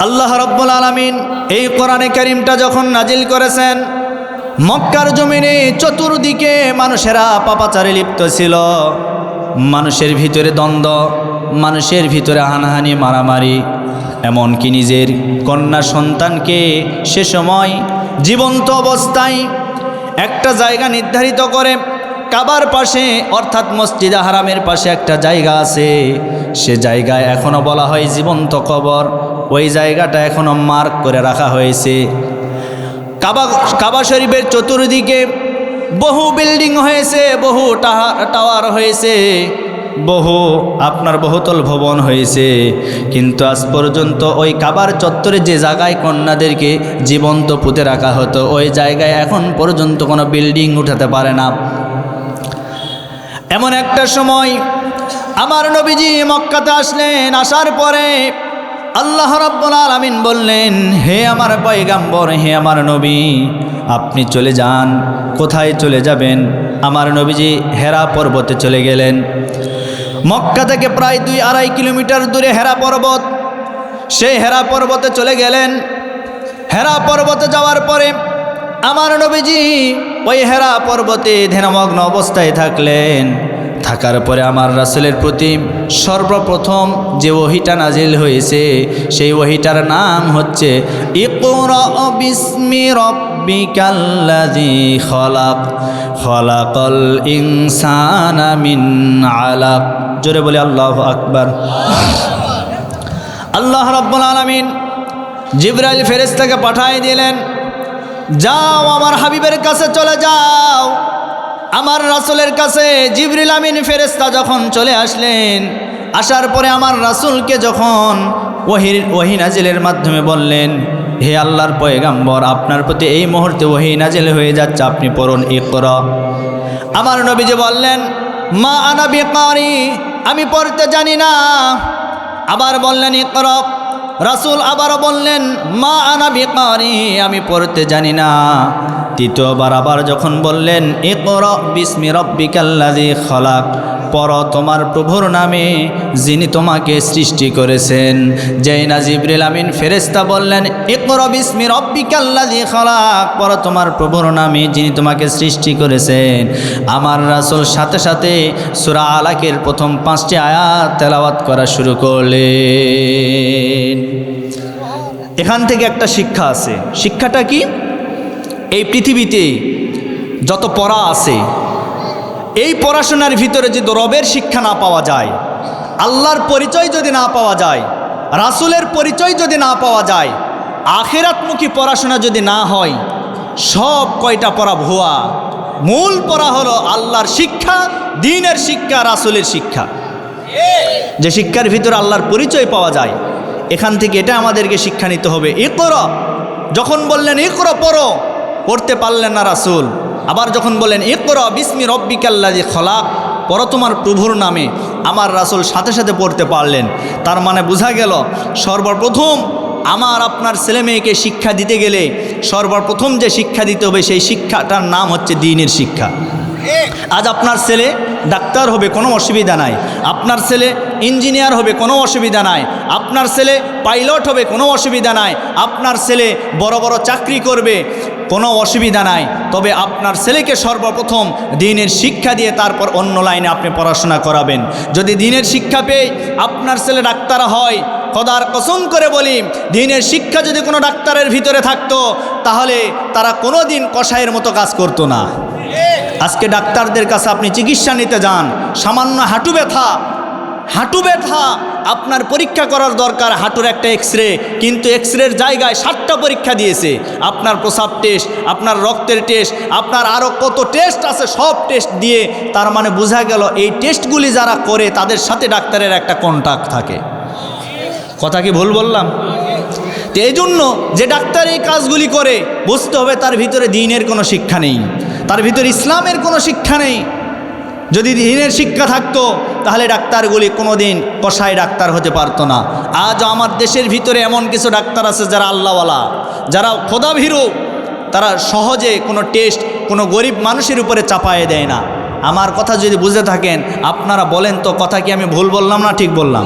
আল্লাহ রাব্বুল আলামিন এই কোরআনে কারীমটা যখন নাজিল করেছেন, মক্কার জমিনে চতুর্দিকে মানুষেরা পাপাচারে লিপ্ত ছিল। মানুষের ভিতরে দ্বন্দ্ব, মানুষের ভিতরে হানাহানি, মারামারি, এমনকি নিজের কন্যা সন্তানকে সে সময় জীবন্ত অবস্থায় একটা জায়গা নির্ধারিত করে কাবার পাশে অর্থাৎ মসজিদে হারামের পাশে একটা জায়গা আছে, সে জায়গায় এখনও বলা হয় জীবন্ত কবর। ওই জায়গাটা এখনও মার্ক করে রাখা হয়েছে। কাবা শরীফের চতুর্দিকে বহু বিল্ডিং হয়েছে, বহু টাওয়ার হয়েছে, বহুতল ভবন হয়েছে, কিন্তু আজ পর্যন্ত ওই কাবার চত্বরে যে জায়গায় কন্যাদেরকে জীবন্ত পুঁতে রাখা হতো, ওই জায়গায় এখন পর্যন্ত কোনো বিল্ডিং উঠাতে পারে না। এমন একটা সময় আমার নবীজি মক্কাতে আসলেন। আসার পরে আল্লাহ রাব্বুল আলামিন বললেন, হে আমার পয়গম্বর, হে আমার নবী, আপনি চলে যান। কোথায় চলে যাবেন? আমার নবীজি হেরা পর্বতে চলে গেলেন। মক্কা থেকে প্রায় 2-2.5 কিলোমিটার দূরে হেরা পর্বত। সেই হেরা পর্বতে চলে গেলেন। হেরা পর্বতে যাওয়ার পরে আমার নবীজি ওই হেরা পর্বতে ধ্যানমগ্ন অবস্থায় থাকলেন। থাকার পরে আমার রাসূলের প্রতি সর্বপ্রথম যে ওহীটা নাজিল হয়েছে, সেই ওহীটার নাম হচ্ছে ইকরা বিসমি রাব্বিকাল্লাযী খলাক, খলাকাল ইনসানা মিন আলাক। জোরে বলি আল্লাহু আকবার। আল্লাহ রাব্বুল আলামিন জিবরাইল ফেরেশতাকে পাঠিয়ে দিলেন, যাও আমার হাবিবের কাছে চলে যাও। আমার রাসূলের কাছে জিবরিল আমিন ফেরেশতা যখন চলে আসলেন, আসার পরে আমার রাসূলকে যখন ওহী নাজিলের মাধ্যমে বললেন, হে আল্লাহর পয়গম্বর, আপনার প্রতি এই মুহূর্তে ওহী নাজিল হয়ে যাচ্ছে, আপনি পড়ুন ইকরা। আমার নবীজি বললেন, মা আনা বিকারি, আমি পড়তে জানি না। আবার বললেন ইকরা। রাসূল আবার বললেন, মা আনা বিকারি, আমি পড়তে জানি না। তৃতীয়বার আবার যখন বললেন ইকরা বিসমি রাব্বিকাল্লাযী খলাক, পড়ো তোমার প্রভুর নামে যিনি তোমাকে সৃষ্টি করেছেন। যেই না জিবরিল আমিন ফেরেশতা বললেন ইকরা বিসমি রাব্বিকাল্লাযী খলাক, পড়ো তোমার প্রভুর নামে যিনি তোমাকে সৃষ্টি করেছেন, আমার রাসূল সাথে সাথে সূরা আলাকের প্রথম 5টি আয়াত তেলাওয়াত করা শুরু করলেন। এখান থেকে একটা শিক্ষা আছে। শিক্ষাটা কি? এই পৃথিবীতে যত পড়া আছে, এই পড়াশোনার ভিতরে যদি রবের শিক্ষা না পাওয়া যায়, আল্লাহর পরিচয় যদি না পাওয়া যায়, রাসূলের পরিচয় যদি না পাওয়া যায়, আখিরাতমুখী পড়াশোনা যদি না হয়, সব কয়টা পড়া ভুয়া। মূল পড়া হলো আল্লাহর শিক্ষা, দ্বীনের শিক্ষা, রাসূলের শিক্ষা, যে শিক্ষার ভিতরে আল্লাহর পরিচয় পাওয়া যায়। এখান থেকে এটা আমাদেরকে শিক্ষা নিতে হবে। ইকরা, যখন বললেন ইকরা পড়ো, পড়তে পারলেন না রাসূল। আবার যখন বললেন ইকরা বিসমি রাব্বিকাল্লাযী খলাক, পড়ো তোমার প্রভুর নামে, আমার রাসূল সাথে সাথে পড়তে পারলেন। তার মানে বোঝা গেল, সর্বপ্রথম আমার আপনার ছেলে মেয়েকে শিক্ষা দিতে গেলে সর্বপ্রথম যে শিক্ষা দিতে হবে, সেই শিক্ষাটার নাম হচ্ছে দ্বীনের শিক্ষা। আজ আপনার ছেলে ডাক্তার হবে, কোনো অসুবিধা নাই। আপনার ছেলে ইঞ্জিনিয়ার হবে, কোনো অসুবিধা নাই। আপনার ছেলে পাইলট হবে, কোনো অসুবিধা নাই। আপনার ছেলে বড় বড় চাকরি করবে, কোনো অসুবিধা নাই। তবে আপনার ছেলেকে সর্বপ্রথম দ্বীনের শিক্ষা দিয়ে তারপর অন্য লাইনে আপনি পড়াশোনা করাবেন। যদি দ্বীনের শিক্ষা পেয়ে আপনার ছেলে ডাক্তার হয়, খোদার কসম করে বলি, দ্বীনের শিক্ষা যদি কোনো ডাক্তারের ভিতরে থাকতো, তাহলে তারা কোনো দিন কসাইয়ের মতো কাজ করতো না। আজকে ডাক্তারদের কাছে আপনি চিকিৎসা নিতে যান, সামান্য হাঁটু ব্যথা আপনার পরীক্ষা করার দরকার, হাঁটুর একটা এক্সরে, কিন্তু এক্সরের জায়গায় 7টা পরীক্ষা দিয়েছে। আপনার প্রস্রাব টেস্ট, আপনার রক্তের টেস্ট, আপনার আরও কত টেস্ট আছে, সব টেস্ট দিয়ে তার মানে বোঝা গেল এই টেস্টগুলি যারা করে তাদের সাথে ডাক্তারের একটা কন্টাক্ট থাকে। কথা কি ভুল বললাম? তো এই জন্য যে ডাক্তার এই কাজগুলি করে, বুঝতে হবে তার ভিতরে দ্বীনের কোনো শিক্ষা নেই, তার ভিতরে ইসলামের কোনো শিক্ষা নেই। যদি দ্বীনের শিক্ষা থাকতো, তাহলে ডাক্তারগুলি কোনো দিন কসাই ডাক্তার হতে পারতো না। আজ আমার দেশের ভিতরে এমন কিছু ডাক্তার আছে যারা আল্লাহওয়ালা, যারা খোদাভীরু, তারা সহজে কোনো টেস্ট কোনো গরিব মানুষের উপরে চাপায়ে দেয় না। আমার কথা যদি বুঝে থাকেন আপনারা বলেন তো, কথা কি আমি ভুল বললাম না ঠিক বললাম?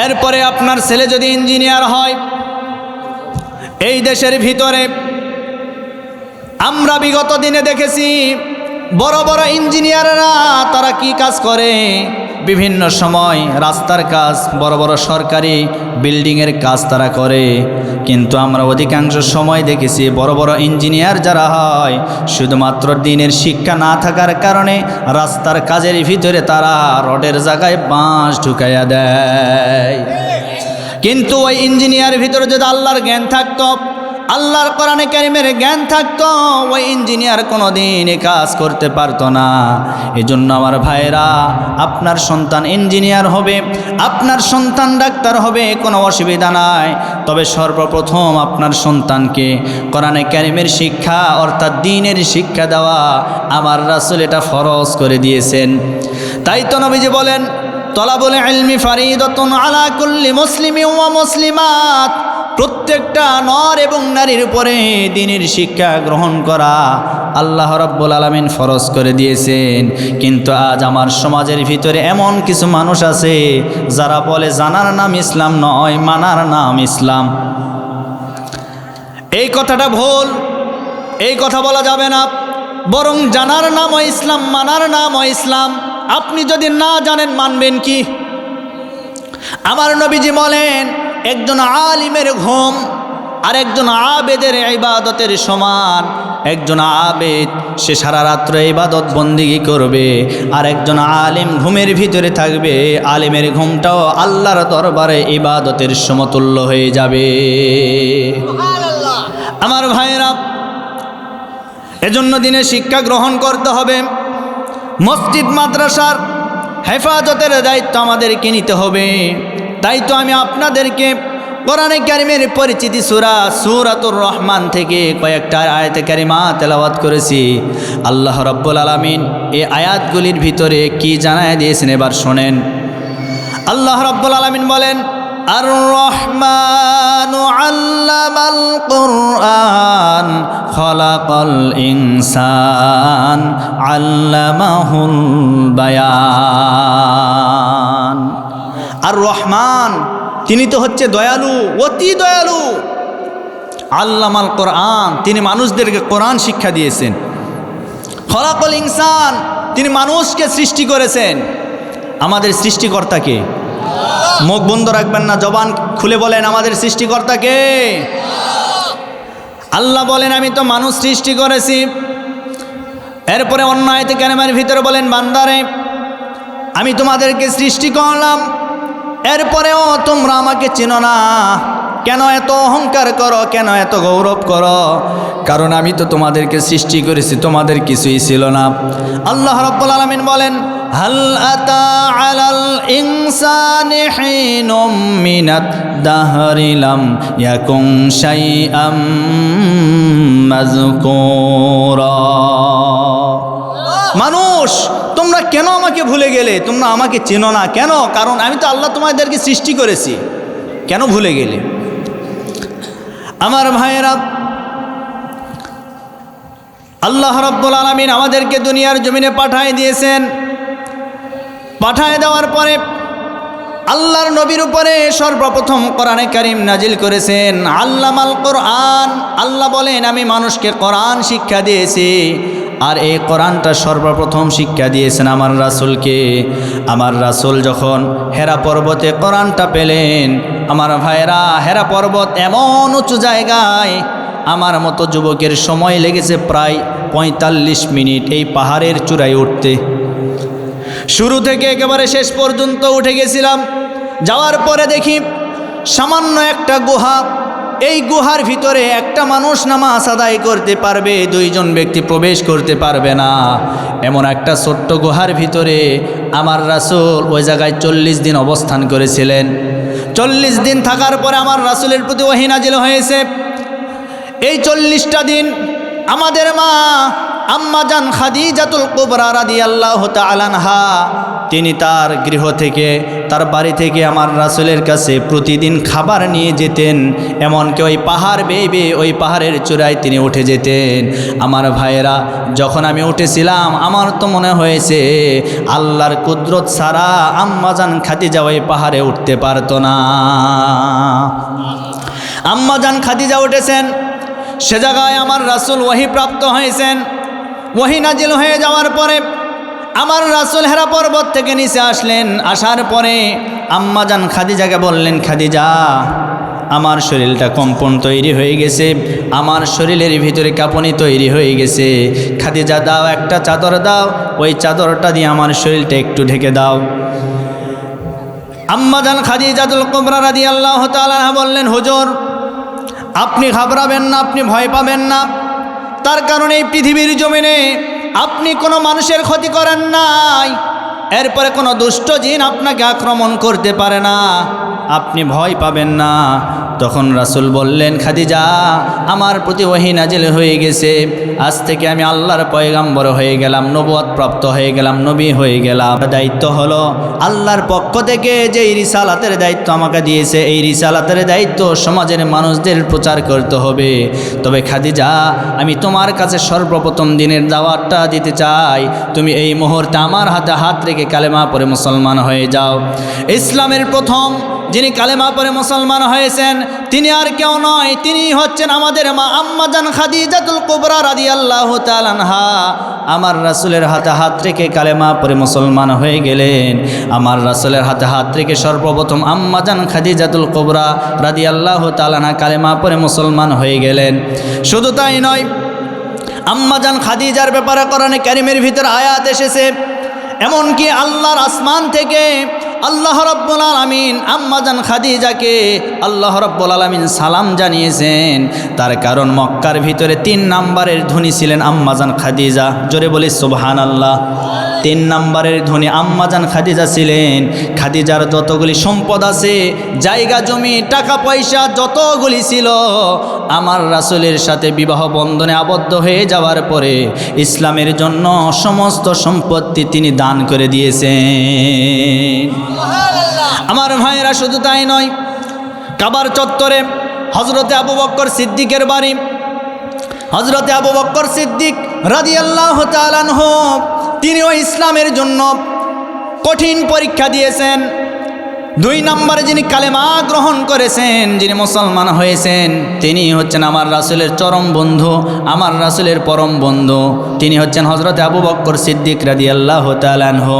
এরপরে আপনার ছেলে যদি ইঞ্জিনিয়ার হয়, এই দেশের ভিতরে আমরা বিগত দিনে দেখেছি বড় বড় ইঞ্জিনিয়াররা তারা কি কাজ করে, বিভিন্ন সময় রাস্তার কাজ, বড় বড় সরকারি বিল্ডিংয়ের কাজ তারা করে। কিন্তু আমরা অধিকাংশ সময় দেখেছি বড় বড় ইঞ্জিনিয়ার যারা হয় শুধুমাত্র দিনের শিক্ষা না থাকার কারণে রাস্তার কাজের ভিতরে তারা রডের জায়গায় বাঁশ ঢুকাইয়া দেয়। কিন্তু ওই ইঞ্জিনিয়ারের ভিতরে যদি আল্লাহর জ্ঞান থাকতো, আল্লাহর কোরআনে কারিমের জ্ঞান থাকতো, ওই ইঞ্জিনিয়ার কোনোদিন এ কাজ করতে পারতো না। এজন্য আমার ভাইরা, আপনার সন্তান ইঞ্জিনিয়ার হবে, আপনার সন্তান ডাক্তার হবে, কোনো অসুবিধা নাই। তবে সর্বপ্রথম আপনার সন্তানকে কোরআনে কারিমের শিক্ষা অর্থাৎ দ্বীনের শিক্ষা দেওয়া আমার রাসূল এটা ফরজ করে দিয়েছেন। তাই তো নবীজি বলেন, তলাবুল ইলমি ফারিদাতুন আলা কুল্লি মুসলিমিন ওয়া মুসলিমাত, প্রত্যেকটা নর এবং নারীর উপরে দ্বীনের শিক্ষা গ্রহণ করা আল্লাহ রাব্বুল আলামিন ফরজ করে দিয়েছেন। কিন্তু আজ আমার সমাজের ভিতরে এমন কিছু মানুষ আছে যারা বলে জানার নাম ইসলাম নয়, মানার নাম ইসলাম। এই কথাটা ভুল, এই কথা বলা যাবে না। বরং জানার নামও ইসলাম, মানার নামও ইসলাম। আপনি যদি না জানেন মানবেন কি? আমার নবীজি বলেন, একজন আলিমের ঘুম আর একজন আবেদের ইবাদতের সমান। একজন আবেদ সে সারা রাত্র ইবাদত বন্দিগি করবে, আর একজন আলিম ঘুমের ভিতরে থাকবে, আলিমের ঘুমটাও আল্লাহর দরবারে ইবাদতের সমতুল্য হয়ে যাবে। আমার ভাইয়েরা, এজন্য দিনে শিক্ষা গ্রহণ করতে হবে। মসজিদ মাদ্রাসার হেফাজতের দায়িত্ব আমাদেরকে নিতে হবে। তাই তো আমি আপনাদেরকে কোরআনে কারিমের পরিচিতি সূরাতুর রহমান থেকে কয়েকটা আয়াতে কারিমা তেলাওয়াত করেছি। আল্লাহ রাব্বুল আলামিন এই আয়াতগুলির ভিতরে কি জানায় দিয়েছেন এবার শোনেন। আল্লাহ রাব্বুল আলামিন বলেন, আর রহমানু আল্লামাল কুরআন খলাকাল ইনসান আল্লামাহুল বায়ান। আর রহমান তিনি তো হচ্ছে দয়ালু, অতি দয়ালু। আল্লামাল কোরআন, তিনি মানুষদেরকে কোরআন শিক্ষা দিয়েছেন। খলাকাল ইনসান, তিনি মানুষকে সৃষ্টি করেছেন। আমাদের সৃষ্টিকর্তাকে, মুখ বন্ধ রাখবেন না, জবান খুলে বলেন আমাদের সৃষ্টিকর্তাকে। আল্লাহ বলেন আমি তো মানুষ সৃষ্টি করেছি। এরপরে অন্য আয়াতে কারিমার ভিতরে বলেন, বান্দারে আমি তোমাদেরকে সৃষ্টি করলাম, এরপরেও তোমরা আমাকে চেনো না। কেন এত অহংকার করো, কেন এত গৌরব করো? কারণ আমি তো তোমাদেরকে সৃষ্টি করেছি, তোমাদের কিছুই ছিল না। আল্লাহ রাব্বুল আলামিন বলেন, হাল আতা আলাল ইনসানি হিনুম মিনাদ দাহরি লাম ইয়াকুন শাইআম মাযকুরা। মানুষ, তোমরা কেন আমাকে ভুলে গেলে? তোমরা আমাকে চেনো না কেন? কারণ আমি তো আল্লাহ তোমাদেরকে সৃষ্টি করেছি, কেন ভুলে গেলে? আমার ভাইয়েরা, আল্লাহ রাব্বুল আলামিন আমাদেরকে দুনিয়ার জমিনে পাঠিয়ে দিয়েছেন। পাঠিয়ে দেওয়ার পরে আল্লাহর নবীর উপরে সর্বপ্রথম কোরআনে কারিম নাজিল করেছেন। আল্লামাল কোরআন, আল্লাহ বলেন আমি মানুষকে কোরআন শিক্ষা দিয়েছি। আর এই কোরআনটা সর্বপ্রথম শিক্ষা দিয়েছেন আমার রাসূলকে। আমার রাসূল যখন হেরা পর্বতে কোরআনটা পেলেন, আমার ভাইরা, হেরা পর্বত এমন উঁচু জায়গায়, আমার মতো যুবকের সময় লেগেছে প্রায় 45 মিনিট এই পাহাড়ের চূড়ায় উঠতে। শুরু থেকে একেবারে শেষ পর্যন্ত উঠে গেছিলাম। যাওয়ার পরে দেখি সামান্য একটা গুহা, এই গুহার ভিতরে একটা মানুষ নামাজ আদায় করতে পারবে, 2 জন ব্যক্তি প্রবেশ করতে পারবে না। এমন একটা ছোট্ট গুহার ভিতরে আমার রাসূল ওই জায়গায় 40 দিন অবস্থান করেছিলেন। 40 দিন থাকার পরে আমার রাসূলের প্রতি ওহী নাজিল হয়েছে। এই 40টা দিন আমাদের মা আম্মা জান খাদিজাতুল কুবরা রাদিয়াল্লাহু তাআলা আনহা তিনি তার গৃহ থেকে, তার বাড়ি থেকে আমার রাসূলের কাছে প্রতিদিন খাবার নিয়ে যেতেন। এমনকি ওই পাহাড় বেয়ে বেয়ে ওই পাহাড়ের চূড়ায় তিনি উঠে যেতেন। আমার ভাইয়েরা, যখন আমি উঠেছিলাম আমার তো মনে হয়েছে আল্লাহর কুদরত ছাড়া আম্মাজান খাদিজা ওই পাহাড়ে উঠতে পারতো না। আম্মাজান খাদিজা উঠেছেন, সে জায়গায় আমার রাসূল ওহী প্রাপ্ত হয়েছেন। ওহী নাজিল হয়ে যাওয়ার পরে আমার রাসূল হেরা পর্বত থেকে নিচে আসলেন। আসার পরে আম্মাজান খাদিজাকে বললেন, খাদিজা, আমার শরীরটা কম্পন তৈরি হয়ে গেছে, আমার শরীরের ভিতরে কাঁপুনি তৈরি হয়ে গেছে। খাদিজা, দাও একটা চাদর দাও, ওই চাদরটা দিয়ে আমার শরীরটা একটু ঢেকে দাও। আম্মাজান খাদিজাতুল কুবরা রাদিয়াল্লাহু তাআলা বললেন, হুজুর, আপনি ঘাবড়াবেন না, আপনি ভয় পাবেন না। তার কারণে এই পৃথিবীর জমিনে আপনি কোনো মানুষের ক্ষতি করেন নাই, এরপরে কোনো দুষ্ট জিন আপনাকে আক্রমণ করতে পারে না, আপনি ভয় পাবেন না। তখন রাসূল বললেন, খাদিজা, আমার প্রতি ওহী নাজিল হয়ে গেছে, আজ থেকে আমি আল্লাহর পয়গাম্বর হয়ে গেলাম, নবুয়ত প্রাপ্ত হয়ে গেলাম, নবী হয়ে গেলাম। দায়িত্ব হলো আল্লাহর পক্ষ থেকে যে রিসালাতের দায়িত্ব আমাকে দিয়েছে, এই রিসালাতের দায়িত্ব সমাজের মানুষদের প্রচার করতে হবে। তবে খাদিজা, আমি তোমার কাছে সর্বপ্রথম দিনের দাওয়াতটা দিতে চাই, তুমি এই মুহূর্তে আমার হাতে হাত রেখে কালেমা পড়ে মুসলমান হয়ে যাও। ইসলামের প্রথম যিনি কালেমা পড়ে মুসলমান হয়েছেন তিনি আর কেউ নয়, তিনি হচ্ছেন আমাদের মা আম্মাজান খাদিজাতুল কুবরা রাদিয়াল্লাহু তাআলা আনহা। আমার রাসূলের হাতে হাত রেখে কালেমা পড়ে মুসলমান হয়ে গেলেন। আমার রাসূলের হাতে হাত রেখে সর্বপ্রথম আম্মাজান খাদিজাতুল কুবরা রাদিয়াল্লাহু তাআলা আনহা কালেমা পড়ে মুসলমান হয়ে গেলেন। শুধু তাই নয়, আম্মাজান খাদিজার ব্যাপারে কোরআনে কারীমের ভিতর আয়াত এসেছে, এমনকি আল্লাহর আসমান থেকে আল্লাহ রাব্বুল আলামিন আম্মাজান খাদিজাকে আল্লাহ রাব্বুল আলামিন সালাম জানিয়েছেন। তার কারণ মক্কার ভিতরে 3 নম্বরের ধনী ছিলেন আম্মাজান খাদিজা। জোরে বলি সুবহানাল্লাহ। 3 নম্বরের ধনী আম্মাজান খাদিজা ছিলেন। খাদিজার যতগুলি সম্পদ আছে, জায়গা জমি টাকা পয়সা যতগুলি ছিল, আমার রাসূলের সাথে বিবাহ বন্ধনে আবদ্ধ হয়ে যাওয়ার পরে ইসলামের জন্য সমস্ত সম্পত্তি তিনি দান করে দিয়েছেন। আমার ভাইয়েরা, শুধু তাই নয়, কাবার চত্বরে হযরতে আবু বকর সিদ্দিকের বাড়ি। হযরতে আবু বকর সিদ্দিক রাদিয়াল্লাহু তাআলা আনহু তিনিও ইসলামের জন্য কঠিন পরীক্ষা দিয়েছেন। 2 নম্বরে যিনি কালেমা গ্রহণ করেছেন, যিনি মুসলমান হয়েছেন, তিনি হচ্ছেন আমার রাসূলের চরম বন্ধু, আমার রাসূলের পরম বন্ধু। তিনি হচ্ছেন হযরতে আবু বকর সিদ্দিক রাদিয়াল্লাহু তাআলা আনহু।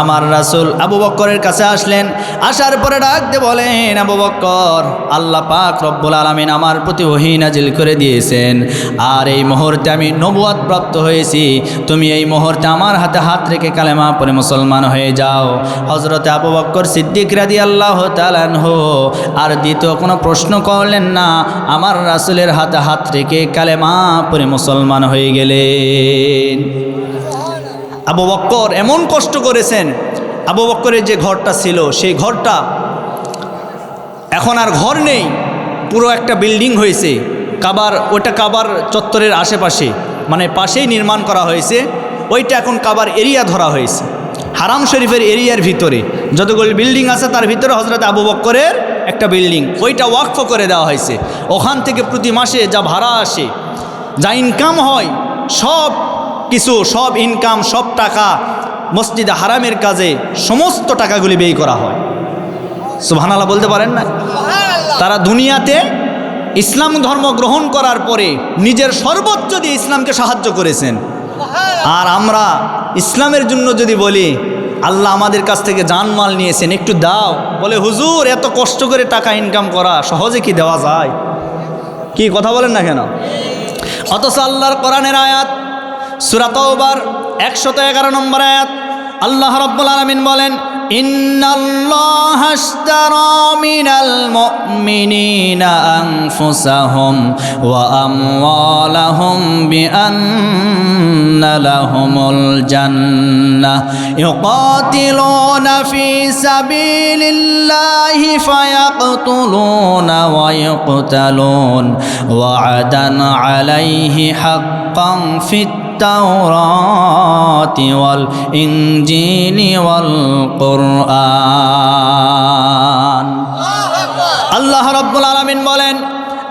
আমার রাসূল আবু বকরের কাছে আসলেন। আসার পরে ডাক দিয়ে বলেন, আবু বকর, আল্লাহ পাক রব্বুল আলামিন আমার প্রতি ওহী নাজিল করে দিয়েছেন, আর এই মুহূর্তে আমি নবুয়ত প্রাপ্ত হয়েছি। তুমি এই মুহূর্তে আমার হাতে হাত রেখে কালেমা পড়ে মুসলমান হয়ে যাও। হযরতে আবু বকর সিদ্দিক রাদিয়াল্লাহু তাআলা আনহু আর দ্বিতীয় কোনো প্রশ্ন করলেন না, আমার রাসূলের হাতে হাত রেখে কালেমা পড়ে মুসলমান হয়ে গেলেন। আবু বকর এমন কষ্ট করেছেন। আবু বকরের যে ঘরটা ছিল, সেই ঘরটা এখন আর ঘর নেই, পুরো একটা বিল্ডিং হয়েছে। ওটা কাবার চত্বরের আশেপাশে, মানে পাশেই নির্মাণ করা হয়েছে। ওইটা এখন কাবার এরিয়া ধরা হয়েছে। হারাম শরীফের এরিয়ার ভিতরে যতগুলো বিল্ডিং আছে তার ভিতরে হযরত আবু বকরের একটা বিল্ডিং, ওইটা ওয়াকফ করে দেওয়া হয়েছে। ওখান থেকে প্রতি মাসে যা ভাড়া আসে, যা ইনকাম হয়, সব কিছু, সব ইনকাম, সব টাকা মসজিদে হারামের কাজে সমস্ত টাকাগুলি ব্যয় করা হয়। সুবহানাল্লাহ বলতে পারেন না? তারা দুনিয়াতে ইসলাম ধর্ম গ্রহণ করার পরে নিজের সর্বোচ্চ দিয়ে ইসলামকে সাহায্য করেছেন। আর আমরা ইসলামের জন্য যদি বলি, আল্লাহ আমাদের কাছ থেকে জানমাল নিয়েছেন, একটু দাও, বলে হুজুর এত কষ্ট করে টাকা ইনকাম করা সহজে কি দেওয়া যায়? কি কথা বলেন না কেন? অথচ আল্লাহর কোরআনের আয়াত সূরা তাওবার 111 নম্বর আয়াত, আল্লাহ রাব্বুল আলামিন বলেন, ইন্নাল্লাহা আশতারা মিনাল মুমিনিনা আনফুসাহুম ওয়া আমওয়ালাহুম বিআন্না লাহুমুল জান্নাহ ইউকাতিলুনা ফি সাবিলিল্লাহি ফায়াকতুলুনা ওয়া ইউকতালুন ওয়া'দান আলাইহি হাক্কান ফিত التوراة والإنجيل والقرآن আল্লাহ রাব্বুল আলামিন বলেন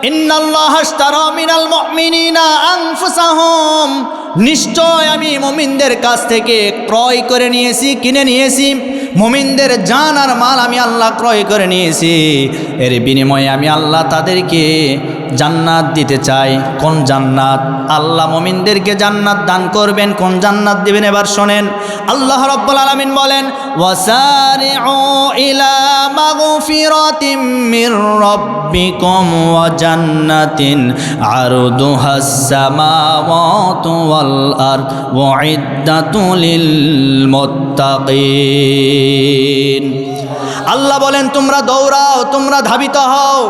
ইন্নাল্লাহা আশতারা মিনাল মুমিনিনা আনফুসাহুম নিশ্চয় আমি মুমিনদের কাছ থেকে ক্রয় করে নিয়েছি কিনে নিয়েছি মুমিনদের জান আর মাল আমি আল্লাহ ক্রয় করে নিয়েছি এর বিনিময়ে আমি আল্লাহ তাদেরকে জান্নাত দিতে চাই কোন জান্নাত আল্লাহ মুমিনদেরকে জান্নাত দান করবেন কোন জান্নাত দিবেন এবার শুনেন আল্লাহ রাব্বুল আলামিন বলেন ওয়াসারিউ ইলা মাগফিরাতিম মির রাব্বিকুম ওয়া জান্নাতিন আরদুহাস সামাওয়াতু ওয়াল আরদ উইদ্দাতু লিল মুত্তাকিন আল্লাহ বলেন তোমরা দৌড়াও তোমরা ধাবিত হও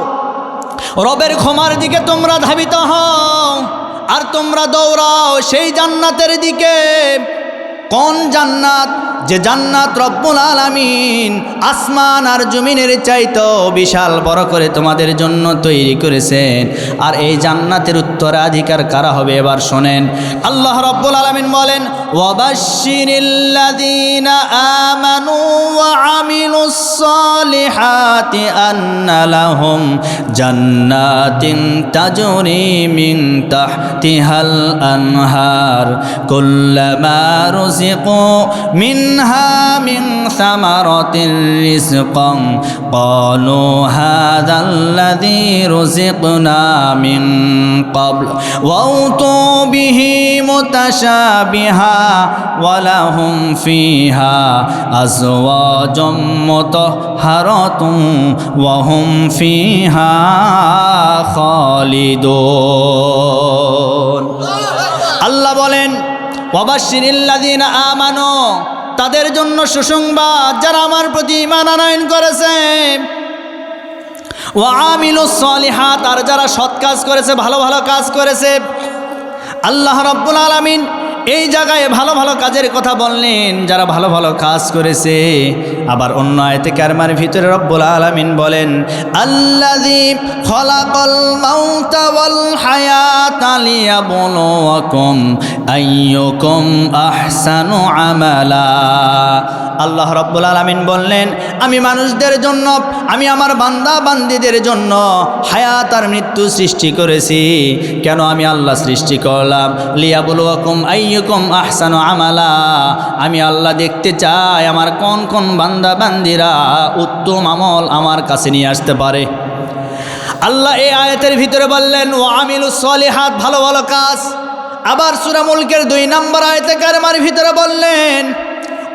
রবের ক্ষমার দিকে তোমরা ধাবিত হও আর তোমরা দৌড়াও সেই জান্নাতের দিকে কোন জান্নাত যে জান্নাত রব্বুল আলামিন আসমান আর জমিনের চাইতো বিশাল বড় করে তোমাদের জন্য তৈরি করেছেন আর এই জান্নাতের উত্তরাধিকার কারা হবে এবার শুনেন আল্লাহ রব্বুল আলামিন বলেন ওয়াবাশশিরিল্লাযীনা আমানু ওয়া আমিলুস সালিহাতি আন্না লাহুম জান্নাতিন তাজরি মিন তাহতিহাল আনহার কুল্লামা রুজিকু মিনহা মিন সামারাতির রিজকান ক্বালু হাযাল্লাযী রুজিকনা মিন ক্বাবল ওয়া উতু বিহি মুতাশাবিহা ওয়া লাহুম ফিহা আজওয়াজুম মুতাহহারাতুন ওয়া হুম ফিহা খালিদুন আল্লাহ বলেন ওয়াবাশশিরিল্লাযীনা আমানু তাদের জন্য সুসংবাদ যারা আমার প্রতি ঈমান আনয়ন করেছে ওয়া আমিলুস সালিহাত আর যারা সৎ কাজ করেছে ভালো ভালো কাজ করেছে আল্লাহ রাব্বুল আলামিন এই জায়গায় ভালো ভালো কাজের কথা বললেন যারা ভালো ভালো কাজ করেছে আবার অন্য আয়াতে কারিমার ভিতরে রব্বুল আলামিন বলেন আল্লাযী খলাকাল মাউতা ওয়াল হায়াতা লিয়াবলুয়াকুম আইয়ুকুম আহসানু আমালা আল্লাহ রব্বুল আলামিন বললেন আমি মানুষদের জন্য আমি আমার বান্দা বান্দীদের জন্য হায়াত আর মৃত্যু সৃষ্টি করেছি কেন আমি আল্লাহ সৃষ্টি করলাম লিয়াবলুয়াকুম আইয়ুকুম আহসানু আমালা আমি আল্লাহ দেখতে চাই আমার কোন কোন বান্দা বান্দীরা উত্তম আমল আমার কাছে নিয়ে আসতে পারে আল্লাহ এই আয়াতের ভিতরে বললেন ওয়া আমিলুস সালিহাত ভালো ভালো কাজ আবার সূরা মুলকের 2 নম্বর আয়াতে কারিমার ভিতরে বললেন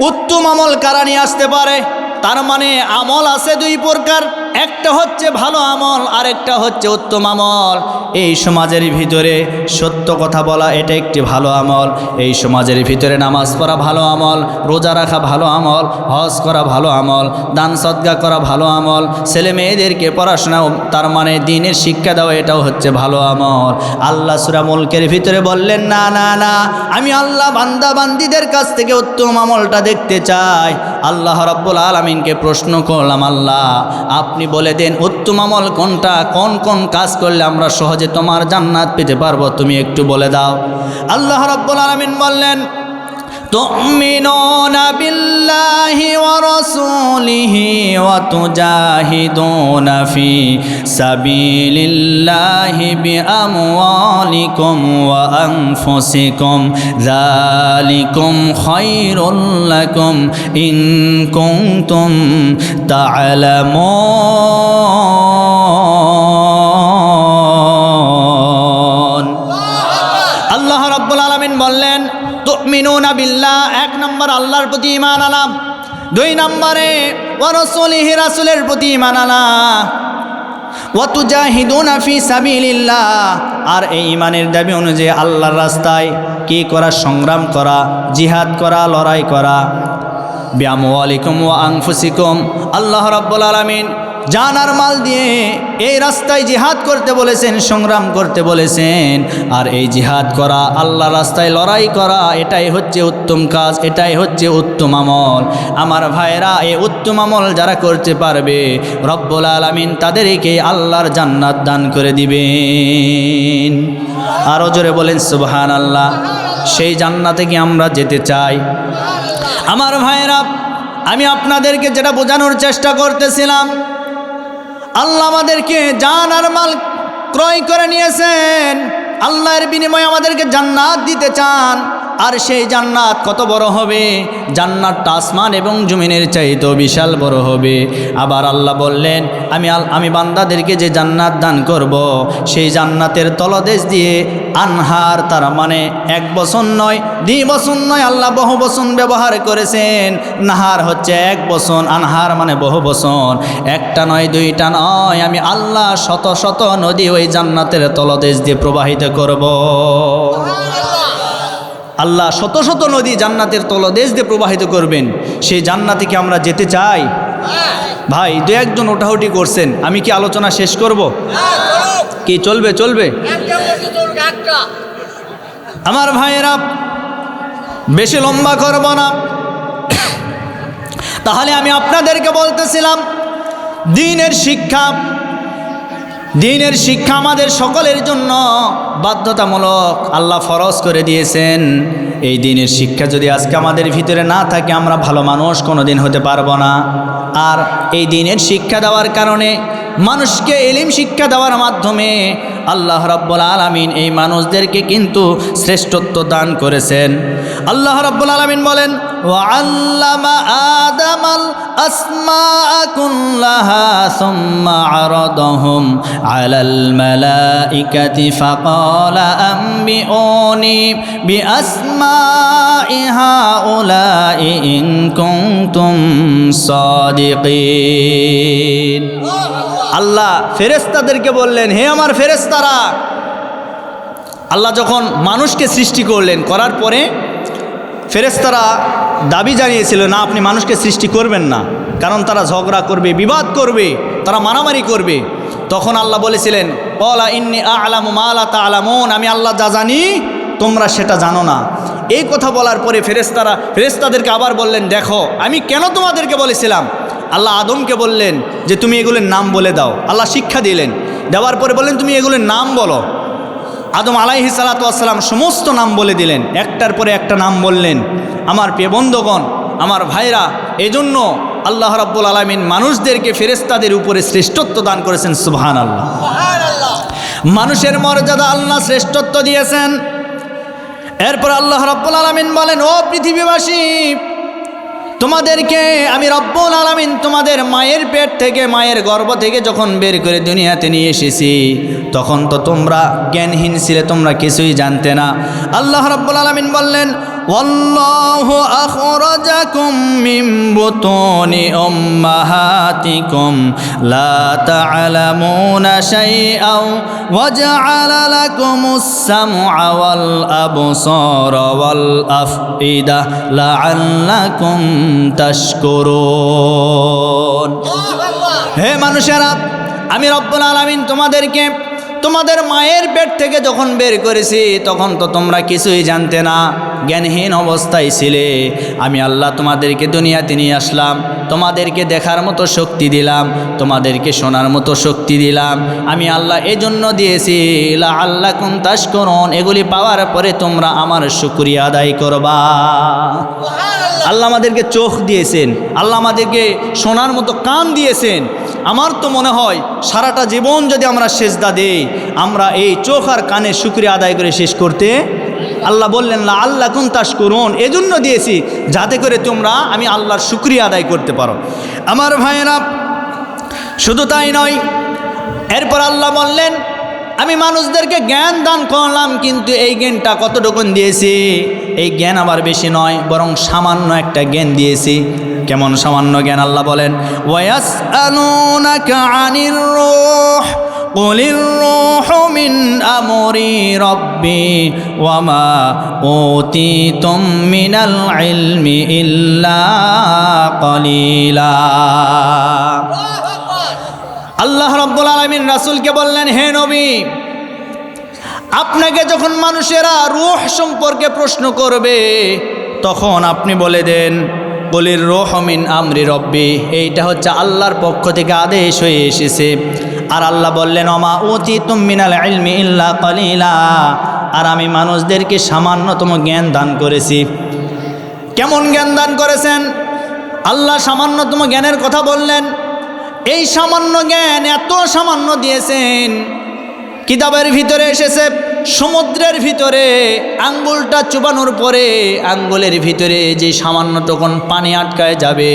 উত্তম আমল কারা নিয়ে আসতে পারে তার মানে আমল আছে দুই প্রকার একটা হচ্ছে ভালো আমল আর একটা হচ্ছে উত্তম আমল এই সমাজের ভিতরে সত্য কথা বলা এটা একটি ভালো আমল এই সমাজের ভিতরে নামাজ পড়া ভালো আমল রোজা রাখা ভালো আমল হজ করা ভালো আমল দান সদকা করা ভালো আমল ছেলে মেয়েদেরকে পড়াশোনা তার মানে দ্বীনের শিক্ষা দেওয়া এটাও হচ্ছে ভালো আমল আল্লাহ সূরা মুলকের ভিতরে বললেন না না না আমি আল্লাহ বান্দা বান্দীদের কাছ থেকে উত্তম আমলটা দেখতে চাই আল্লাহ রাব্বুল আলামিনকে প্রশ্ন করলাম আল্লাহ আপনি বলে দেন উত্তম আমল কোনটা কোন কোন কাজ করলে আমরা সহজে তোমার জান্নাত পেতে পারবো তুমি একটু বলে দাও আল্লাহ রাব্বুল আলামিন বললেন তুমিনুনা বিল্লাহি ওয়া রাসূলিহি ওয়া তুজাহিদুনা ফি সাবিলিল্লাহি বিআমওয়ালিকুম ওয়া আনফুসিকুম যালিকুম খায়রুল লাকুম ইন কুনতুম তা'লামুন আল্লাহ রাব্বুল আলামিন বললেন তুমিনুনা বিল্লাহ এক নম্বর আল্লাহর প্রতি ঈমান আনা দুই নম্বরে ওয়া রাসূলিহি রাসূলের প্রতি ঈমান আনা ওয়া তুজাহিদুনা ফি সাবিলিল্লাহ আর এই ঈমানের দাবি অনুযায়ী আল্লাহর রাস্তায় কি করা সংগ্রাম করা জিহাদ করা লড়াই করা বিআমওয়ালিকুম ওয়া আনফুসিকুম আল্লাহ রাব্বুল আলামিন জান আর মাল দিয়ে এই রাস্তায় জিহাদ করতে বলেছেন সংগ্রাম করতে বলেছেন আর এই জিহাদ করা আল্লাহর রাস্তায় লড়াই করা এটাই হচ্ছে উত্তম কাজ এটাই হচ্ছে উত্তম আমল আমার ভাইরা এই উত্তম আমল যারা করতে পারবে রব্বুল আলামিন তাদেরকে আল্লাহর জান্নাত দান করে দিবেন আরো জোরে বলেন সুবহানাল্লাহ সেই জান্নাতে কি আমরা যেতে চাই? আমার ভাইয়েরা, আমি আপনাদেরকে যেটা বোঝানোর চেষ্টা করতেছিলাম, আল্লাহ আমাদেরকে জান আর মাল ক্রয় করে নিয়েছেন, আল্লাহর বিনিময়ে আমাদেরকে জান্নাত দিতে চান। আর সেই জান্নাত কত বড় হবে? জান্নাতটা আসমান এবং জমিনের চাইতেও বিশাল বড় হবে। আবার আল্লাহ বললেন, আমি বান্দাদেরকে যে জান্নাত দান করব, সেই জান্নাতের তলদেশ দিয়ে আনহার, তার মানে এক বচন নয়, দ্বিবচন নয়, আল্লাহ বহু বচন ব্যবহার করেছেন। নাহার হচ্ছে এক বচন, আনহার মানে বহু বচন, একটা নয় দুইটা নয়, আমি আল্লাহ শত শত নদী ওই জান্নাতের তলদেশ দিয়ে প্রবাহিত করব। আল্লাহ শত শত নদী জান্নাতের তলদেশ দিয়ে প্রবাহিত করবেন। সেই জান্নাতে কি আমরা যেতে চাই? ভাই, দু একজন ওঠাউটি করছেন, আমি কি আলোচনা শেষ করব? কি চলবে? চলবে। আমার ভাইয়েরা, বেশি লম্বা করব না। তাহলে আমি আপনাদেরকে বলতেছিলাম, দ্বীনের শিক্ষা আমাদের সকলের জন্য বাধ্যতামূলক, আল্লাহ ফরজ করে দিয়েছেন। এই দ্বীনের শিক্ষা যদি আজকে আমাদের ভিতরে না থাকে, আমরা ভালো মানুষ কোনোদিন হতে পারবো না। আর এই দ্বীনের শিক্ষা দেওয়ার কারণে, মানুষকে ইলম শিক্ষা দেওয়ার মাধ্যমে আল্লাহ রাব্বুল আলামিন এই মানুষদেরকে কিন্তু শ্রেষ্ঠত্ব দান করেছেন। আল্লাহ রাব্বুল আলামিন বলেন, ওয়াল্লামা আদামাল আসমাআ কুল্লাহা সুম্মা আরাদাহুম আলাল মালাইকাতি ফাকালা আম্বিউনি বিআসমাই হাউলাই ইন কুনতুম সাদিকিন। আল্লাহ ফেরেশতাদেরকে বললেন, হে আমার ফেরেশতারা, আল্লাহ যখন মানুষকে সৃষ্টি করলেন, করার পরে ফেরেশতারা দাবি জানিয়েছিল, না, আপনি মানুষকে সৃষ্টি করবেন না, কারণ তারা ঝগড়া করবে, বিবাদ করবে, তারা মারামারি করবে। তখন আল্লাহ বলেছিলেন, ক্বালা ইন্নী আ'লামু মা লা তা'লামুন, আমি আল্লাহ যা জানি তোমরা সেটা জানো না। এই কথা বলার পরে ফেরেশতাদেরকে আবার বললেন, দেখো আমি কেন তোমাদেরকে বলেছিলাম। আল্লাহ আদমকে বললেন যে তুমি এগুলোর নাম বলে দাও। আল্লাহ শিক্ষা দিলেন, দেওয়ার পরে বললেন তুমি এগুলোর নাম বলো। আদম আলাইহিস সালাতু ওয়াস সালাম সমস্ত নাম বলে দিলেন, একটার পরে একটা নাম বললেন। আমার প্রিয় বন্ধুগণ, আমার ভাইরা, এজন্য আল্লাহ রাব্বুল আলামিন মানুষদেরকে ফেরেশতাদের উপরে শ্রেষ্ঠত্ব দান করেছেন। সুবহানাল্লাহ। মানুষের মর্যাদা আল্লাহ শ্রেষ্ঠত্ব দিয়েছেন। এরপর আল্লাহ রাব্বুল আলামিন বলেন, ও পৃথিবীবাসী, তোমাদেরকে আমি রব্বুল আলামিন তোমাদের মায়ের পেট থেকে, মায়ের গর্ভ থেকে যখন বের করে দুনিয়াতে নিয়ে এসেছি, তখন তো তোমরা জ্ঞানহীন ছিলে, তোমরা কিছুই জানতে না। আল্লাহ রব্বুল আলামিন বললেন, ওয়াল্লাহু আখরাজাকুম মিন বুতুনি উম্মাহাতিকুম লা তা'লামুনা শাইআন ওয়া জা'আলা লাকুমুস সাম'a ওয়াল আবসারা ওয়াল আফইদা লা'আল্লাকুম তাশকুরুন। হে মানুষেরা, আমি রব্বুল আলামিন তোমাদেরকে তোমাদের মায়ের পেট থেকে যখন বের করেছি, তখন তো তোমরা কিছুই জানতে না, জ্ঞানহীন অবস্থায় ছিলে। আমি আল্লাহ তোমাদেরকে দুনিয়াতে নিয়ে আসলাম, তোমাদেরকে দেখার মতো শক্তি দিলাম, তোমাদেরকে শোনার মতো শক্তি দিলাম। আমি আল্লাহ এজন্য দিয়েছি লাআল্লাকুম তাশকুরুন, এগুলি পাওয়ার পরে তোমরা আমার শুকরিয়া আদায় করবা। আল্লাহ আমাদেরকে চোখ দিয়েছেন, আল্লাহ আমাদেরকে শোনার মতো কান দিয়েছেন। আমার তো মনে হয় সারাটা জীবন যদি আমরা সেজদা দেই, আমরা এই চোখ আর কানের শুকরিয়া আদায় করে শেষ করতে। আল্লাহ বললেন লাআল্লাকুম তাশকুরুন, এজন্য দিয়েছি যাতে করে তোমরা আমি আল্লাহর শুকরিয়া আদায় করতে পারো। আমার ভাইয়েরা, শুধু তাই নয়, এরপর আল্লাহ বললেন, আমি মানুষদেরকে জ্ঞান দান করলাম, কিন্তু এই জ্ঞানটা কতটুকুন দিয়েছি? এই জ্ঞান আবার বেশি নয়, বরং সামান্য একটা জ্ঞান দিয়েছি। কেমন সামান্য জ্ঞান? আল্লাহ বলেন, ওয়ায়াসআলুনাকা আনির রূহ কুলির রূহু মিন আমরি রাব্বি ওয়া মা উতিতুম মিনাল ইলমি ইল্লা কলিলা। আল্লাহ রাব্বুল আলামিন রাসূলকে বললেন, হে নবী, আপনাকে যখন মানুষেরা রূহ সম্পর্কে প্রশ্ন করবে, তখন আপনি বলে দেন কুলির রূহু মিন আমরি রাব্বি, এইটা হচ্ছে আল্লাহর পক্ষ থেকে আদেশ হয়ে এসেছে। আর আল্লাহ বললেন, ওমা উতিতুম মিনাল ইলমি ইল্লা কলিলা, আর আমি মানুষদেরকে সামান্যতম জ্ঞান দান করেছি। কেমন জ্ঞান দান করেছেন? আল্লাহ সামান্যতম জ্ঞানের কথা বললেন। এই সামান্য জ্ঞান এত সামান্য দিয়েছেন, কিতাবের ভিতরে এসেছে সমুদ্রের ভিতরে আঙ্গুলটা চুবানোর পরে আঙ্গুলের ভিতরে যে সামান্যটুকুন পানি আটকায় যাবে,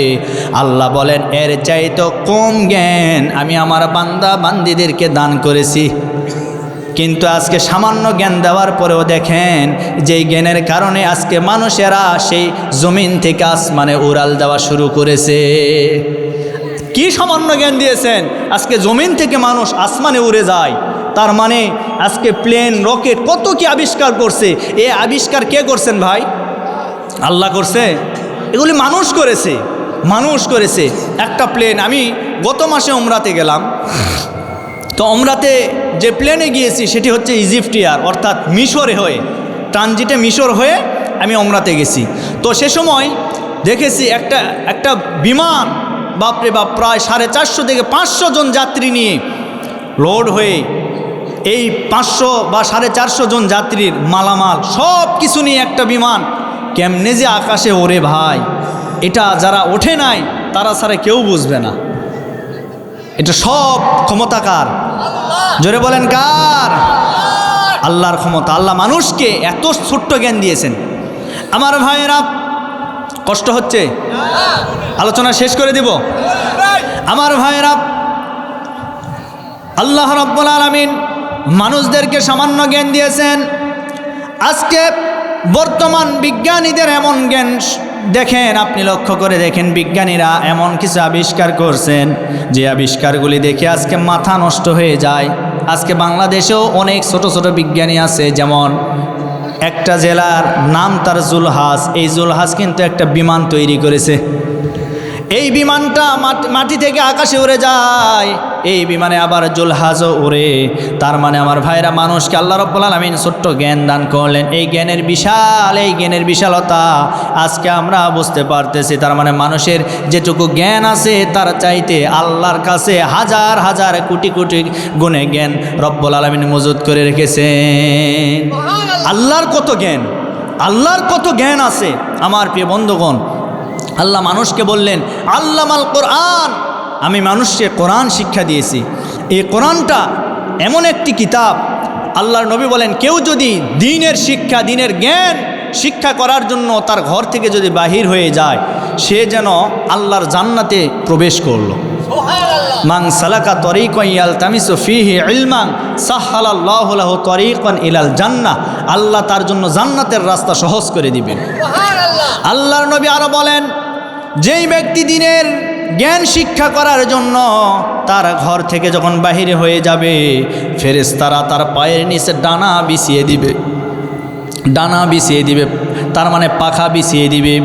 আল্লাহ বলেন এর চাইতে কম জ্ঞান আমি আমার বান্দা বান্দিদেরকে দান করেছি। কিন্তু আজকে সামান্য জ্ঞান দেওয়ার পরেও দেখেন যেই জ্ঞানের কারণে আজকে মানুষেরা সেই জমিন থেকে আসমানে উড়াল দেওয়া শুরু করেছে। কি সামান্য জ্ঞান দিয়েছেন, আজকে জমিন থেকে মানুষ আসমানে উড়ে যায়। তার মানে আজকে প্লেন, রকেট কত কি আবিষ্কার করছে। এই আবিষ্কার কে করছেন ভাই? আল্লাহ করছে? এগুলি মানুষ করেছে, মানুষ করেছে। একটা প্লেন, আমি গত মাসে উমরাতে গেলাম, তো উমরাতে যে প্লেনে গিয়েছি সেটি হচ্ছে ইজিপ্ট এয়ার, অর্থাৎ মিশরে হয়ে, ট্রানজিটে মিশর হয়ে আমি উমরাতে গেছি। তো সে সময় দেখেছি একটা বিমান, বাপরে বাপ, প্রায় 450 থেকে 500 জন যাত্রী নিয়ে লোড হয়ে এই 500 বা 450 জন যাত্রীর মালামাল সব কিছু নিয়ে একটা বিমান কেমনে যে আকাশে ওরে ভাই, এটা যারা ওঠে নাই তারা ছাড়া কেউ বুঝবে না। এটা সব ক্ষমতা কার? জোরে বলেন কার? আল্লাহর ক্ষমতা। আল্লাহ মানুষকে এত ছোট্ট জ্ঞান দিয়েছেন। আমার ভাইয়েরা, কষ্ট হচ্ছে? আলোচনা শেষ করে দিব। আমার ভাইয়েরা, আল্লাহ রাব্বুল আলামিন মানুষদেরকে সামান্য জ্ঞান দিয়েছেন। আজকে বর্তমান বিজ্ঞানীদের এমন জ্ঞান দেখেন, আপনি লক্ষ্য করে দেখেন, বিজ্ঞানীরা এমন কিছু আবিষ্কার করছেন যে আবিষ্কারগুলি দেখে আজকে মাথা নষ্ট হয়ে যায়। আজকে বাংলাদেশেও অনেক ছোট ছোট বিজ্ঞানী আছে, যেমন একটা জেলার নাম তার জুলহাস। এই জুলহাস কিন্তু একটা বিমান তৈরি করেছে। এই বিমানটা মাটি থেকে আকাশে উড়ে যায়, এই বিমানে আবার জুলহাজও উড়ে। তার মানে আমার ভাইরা, মানুষকে আল্লাহ রাব্বুল আলামিন ছোট্ট জ্ঞান দান করলেন। এই জ্ঞানের বিশালতা আজকে আমরা বুঝতে পারতেছি। তার মানে মানুষের যেটুকু জ্ঞান আছে তার চাইতে আল্লাহর কাছে হাজার হাজার কোটি কোটি গুণে জ্ঞান রব্বুল আলামিন মজুদ করে রেখেছেন। আল্লাহর কত জ্ঞান, আল্লাহর কত জ্ঞান আছে আমার প্রিয় বন্ধুগণ। আল্লাহ মানুষকে বললেন আল্লামাল কোরআন, আমি মানুষকে কোরআন শিক্ষা দিয়েছি। এই কোরআনটা এমন একটি কিতাব, আল্লাহর নবী বলেন কেউ যদি দ্বীনের শিক্ষা, দ্বীনের জ্ঞান শিক্ষা করার জন্য তার ঘর থেকে যদি বাহির হয়ে যায়, সে যেন আল্লাহর জান্নাতে প্রবেশ করলো। মান সালাকা তরিকান ইয়ালতামিসু ফীহি ইলমান সাহহালাল্লাহু লাহু তরিকান ইলাল জান্নাহ, আল্লাহ তার জন্য জান্নাতের রাস্তা সহজ করে দিবেন। আল্লাহর নবী আরো বলেন, যেই ব্যক্তি দ্বীনের জ্ঞান শিক্ষা করার জন্য তার ঘর থেকে যখন বাহিরে হয়ে যাবে, ফেরেশতারা তার পায়ের নিচে ডানা বিছিয়ে দিবে, ডানা বিছিয়ে দিবে, তার মানে পাখা বিছিয়ে দিবে।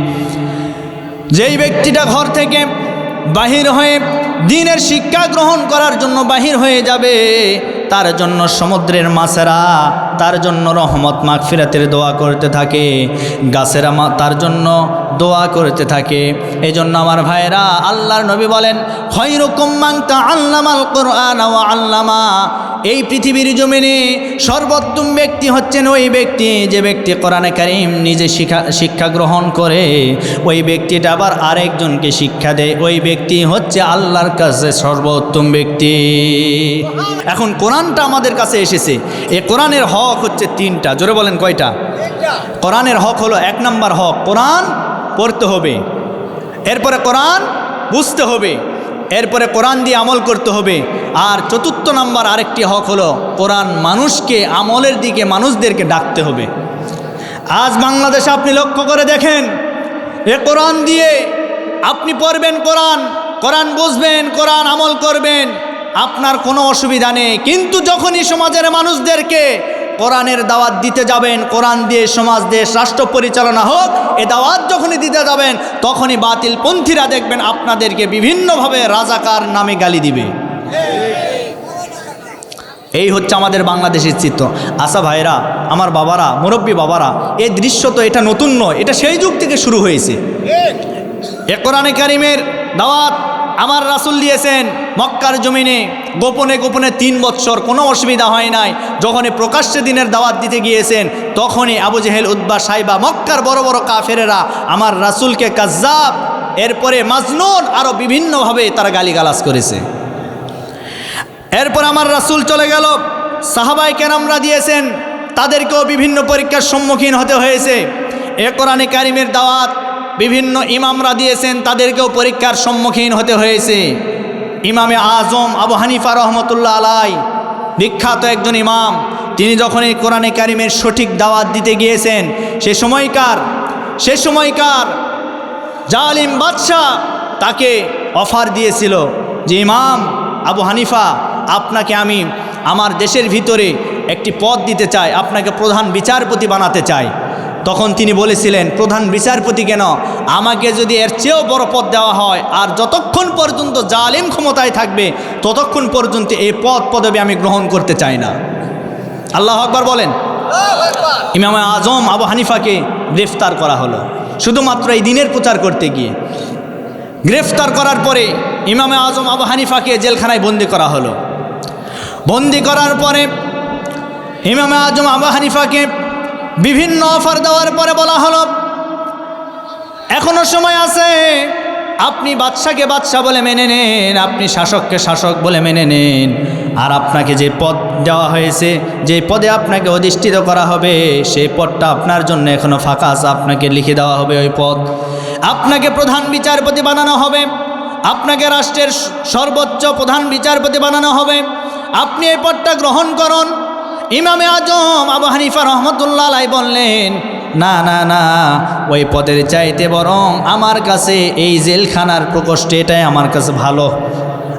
যেই ব্যক্তিটা ঘর থেকে বাহির হয়ে দ্বীনের শিক্ষা গ্রহণ করার জন্য বাহির হয়ে যাবে, তার জন্য সমুদ্রের মাছেরা তার জন্য রহমত মাগফিরাতের দোয়া করতে থাকে, গাছেরা তার জন্য দোয়া করতে থাকে। এই জন্য আমার ভাইরা, আল্লাহর নবী বলেন খায়রুকুম মান তাআল্লামাল কুরআন ওয়া আল্লামা, এই পৃথিবীর জমিনে সর্বোত্তম ব্যক্তি হচ্ছেন ওই ব্যক্তি যে ব্যক্তি কোরআনে কারীম নিজে শিক্ষা গ্রহণ করে, ওই ব্যক্তিটা আবার আরেকজনকে শিক্ষা দেয়, ওই ব্যক্তি হচ্ছে আল্লাহর কাছে সর্বোত্তম ব্যক্তি। এখন কোরআনটা আমাদের কাছে এসেছে, এই কোরআনের হক হচ্ছে 3টা। জোরে বলেন কয়টা? কোরআনের হক হলো, 1 নম্বর হক কোরআন পড়তে হবে, এরপরে কোরআন বুঝতে হবে, এরপরে কোরআন দিয়ে আমল করতে হবে। আর 4র্থ নাম্বার আরেকটি হক হলো কোরআন মানুষকে আমলের দিকে, মানুষদেরকে ডাকতে হবে। আজ বাংলাদেশে আপনি লক্ষ্য করে দেখেন, এ কোরআন দিয়ে আপনি পড়বেন, কোরআন বুঝবেন, কোরআন আমল করবেন, আপনার কোনো অসুবিধা নেই। কিন্তু যখনই সমাজের মানুষদেরকে কোরআনের দাওয়াত দিতে যাবেন, কোরআন দিয়ে সমাজ, দেশ, রাষ্ট্র পরিচালনা হোক, এ দাওয়াত যখনই দিতে যাবেন, তখনই বাতিল পন্থীরা দেখবেন আপনাদেরকে বিভিন্নভাবে রাজাকার নামে গালি দিবে। এই হচ্ছে আমাদের বাংলাদেশের চিত্র। আশা ভাইরা, আমার বাবারা, মুরব্বী বাবারা, এই দৃশ্য তো এটা নতুন নয়, এটা সেই যুগ থেকে শুরু হয়েছে। এ কোরআনে কারিমের দাওয়াত আমার রাসূল দিয়েছেন মক্কার জমিনে গোপনে গোপনে 3 বছর, কোনো অসুবিধা হয় নাই। যখনই প্রকাশ্যে দিনের দাওয়াত দিতে গিয়েছেন তখনই আবু জেহেল, উতবা, সাইবা, মক্কার বড় বড় কাফেরেরা আমার রাসূলকে কাজ্জাব, এরপরে মাজনুন, আরও বিভিন্নভাবে তারা গালিগালাজ করেছে। এরপর আমার রাসূল চলে গেল, সাহাবায়ে কেরামরা দিয়েছেন, তাদেরকেও বিভিন্ন পরীক্ষার সম্মুখীন হতে হয়েছে। এ কোরআনে কারিমের দাওয়াত বিভিন্ন ইমামরা দিয়েছেন, তাদেরকেও পরীক্ষার সম্মুখীন হতে হয়েছে। ইমামে আজম আবু হানিফা রহমতুল্লাহ আলাই, বিখ্যাত একজন ইমাম, তিনি যখন এই কোরআনে কারিমের সঠিক দাওয়াত দিতে গিয়েছেন, সে সময়কার জালিম বাদশাহ তাকে অফার দিয়েছিল যে ইমাম আবু হানিফা, আপনাকে আমি আমার দেশের ভিতরে একটি পদ দিতে চাই, আপনাকে প্রধান বিচারপতি বানাতে চাই। তখন তিনি বলেছিলেন, প্রধান বিচারপতি কেন, আমাকে যদি এর চেয়েও বড় পদ দেওয়া হয়, আর যতক্ষণ পর্যন্ত জালিম ক্ষমতায় থাকবে ততক্ষণ পর্যন্ত এই পদবি আমি গ্রহণ করতে চাই না। আল্লাহু আকবার বলেন। ইমাম আজম আবু হানিফাকে গ্রেফতার করা হলো শুধুমাত্র এই দিনের প্রচার করতে গিয়ে। গ্রেফতার করার পরে ইমাম আজম আবু হানিফাকে জেলখানায় বন্দি করা হলো। বন্দি করার পরে ইমাম আজম আবু হানিফাকে বিভিন্ন অফার দেওয়ার পরে বলা হলো, এখনো সময় আছে, আপনি বাদশাকে বাদশা বলে মেনে নেন, আপনি শাসককে শাসক বলে মেনে নেন, আর আপনাকে যে পদ দেওয়া হয়েছে, যে পদে আপনাকে অধিষ্ঠিত করা হবে, সেই পদটা আপনার জন্য এখনো ফাঁকা আছে, আপনাকে লিখে দেওয়া হবে ওই পদ। আপনাকে প্রধান বিচারপতি বানানো হবে, আপনাকে রাষ্ট্রের সর্বোচ্চ প্রধান বিচারপতি বানানো হবে, আপনি এই পদটা গ্রহণ করুন। ইমামে আজম আবু হানিফা রহমতুল্লাহ আলাইহি বললেন, না না না, ওই পদের চাইতে বরং আমার কাছে এই জেলখানার প্রকোষ্ঠ, এটাই আমার কাছে ভালো।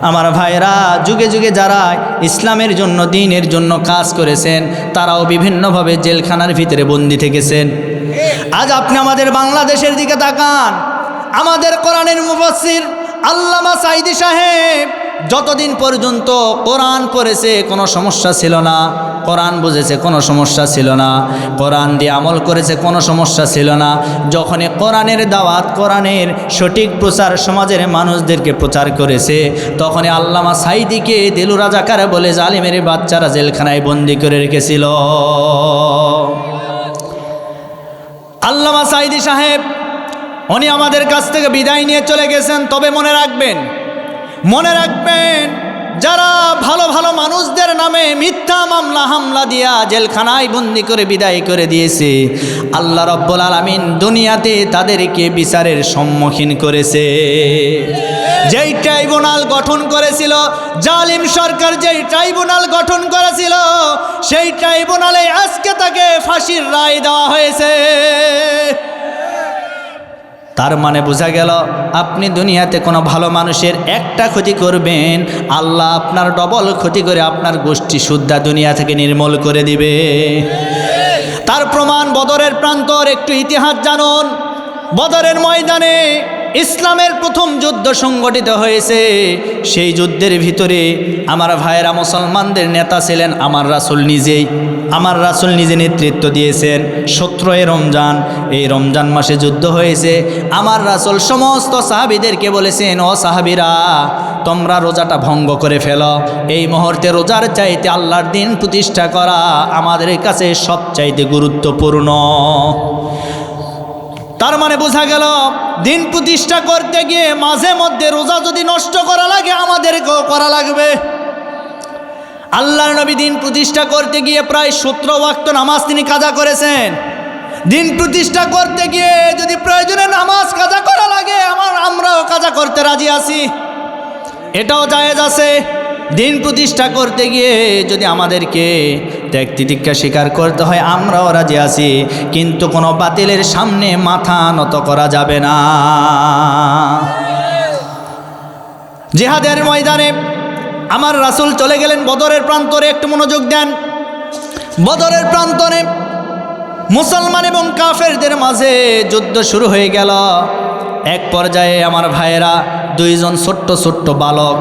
আমার ভাইরা, যুগে যুগে যারা ইসলামের জন্য, দ্বীনের জন্য কাজ করেছেন, তারাও বিভিন্নভাবে জেলখানার ভিতরে বন্দী থেকেছেন। আজ আপনি আমাদের বাংলাদেশের দিকে তাকান, আমাদের কোরআনের মুফাসসির আল্লামা সাঈদী সাহেব যতদিন পর্যন্ত কোরআন পড়েছে কোনো সমস্যা ছিল না, কোরআন বুঝেছে কোনো সমস্যা ছিল না, কোরআন দিয়ে আমল করেছে কোনো সমস্যা ছিল না। যখনই কোরআনের দাওয়াত, কোরআনের সঠিক প্রচার সমাজের মানুষদেরকে প্রচার করেছে, তখনই আল্লামা সাঈদীকে দিলু রাজাকার বলে জালিমের বাচ্চারা জেলখানায় বন্দি করে রেখেছিল। আল্লামা সাঈদী সাহেব উনি আমাদের কাছ থেকে বিদায় নিয়ে চলে গেছেন। তবে মনে রাখবেন, যারা ভালো ভালো মানুষদের নামে মিথ্যা মামলা হামলা দিয়া জেলখানায় বন্দি করে বিদায় করে দিয়েছে, আল্লাহ রাব্বুল আলামিন দুনিয়াতে তাদেরকে বিচারের সম্মুখীন করেছে। যেই ট্রাইব্যুনাল গঠন করেছিল জালিম সরকার, যেই ট্রাইব্যুনাল গঠন করেছিল, সেই ট্রাইব্যুনালে আজকে তাকে ফাঁসির রায় দেওয়া হয়েছে। তার মানে বোঝা গেল, আপনি দুনিয়াতে কোনো ভালো মানুষের একটা ক্ষতি করবেন, আল্লাহ আপনার ডবল ক্ষতি করে আপনার গোষ্ঠী সুদ্ধা দুনিয়া থেকে নির্মূল করে দিবে। তার প্রমাণ বদরের প্রান্তর। একটু ইতিহাস জানুন। বদরের ময়দানে ইসলামের প্রথম যুদ্ধ সংগঠিত হয়েছে। সেই যুদ্ধের ভিতরে আমার ভাইয়েরা মুসলমানদের নেতা ছিলেন আমার রাসূল নিজেই। আমার রাসূল নিজে নেতৃত্ব দিয়েছেন। 17 রমজান, এই রমজান মাসে যুদ্ধ হয়েছে। আমার রাসূল সমস্ত সাহাবীদেরকে বলেছেন, ও সাহাবীরা, তোমরা রোজাটা ভঙ্গ করে ফেলো। এই মুহূর্তে রোজার চাইতে আল্লাহর দিন প্রতিষ্ঠা করা আমাদের কাছে সবচাইতে গুরুত্বপূর্ণ। তার মানে বোঝা গেল, দিন প্রতিষ্ঠা করতে গিয়ে মাঝে মধ্যে রোজা যদি নষ্ট করা লাগে, আমাদেরকেও করা লাগবে। আল্লাহর নবী দিন প্রতিষ্ঠা করতে গিয়ে প্রায় 17 ওয়াক্ত নামাজ তিনি কাজা করেছেন। দিন প্রতিষ্ঠা করতে গিয়ে যদি প্রয়োজনে নামাজ কাজা করা লাগে, আমরাও কাজা করতে রাজি আছি, এটাও জায়েজ আছে। দিন প্রতিষ্ঠা করতে গিয়ে যদি আমাদেরকে ত্যাগ তিতিক্ষা স্বীকার করতে হয়, আমরাও রাজি আছি, কিন্তু কোনো বাতিলের সামনে মাথা নত করা যাবে না। জিহাদের ময়দানে আমার রাসূল চলে গেলেন বদরের প্রান্তরে। একটু মনোযোগ দেন। বদরের প্রান্তরে মুসলমান এবং কাফেরদের মাঝে যুদ্ধ শুরু হয়ে গেল। এক পর্যায়ে আমার ভাইয়েরা, 2 জন ছোট্ট ছোট্ট বালক,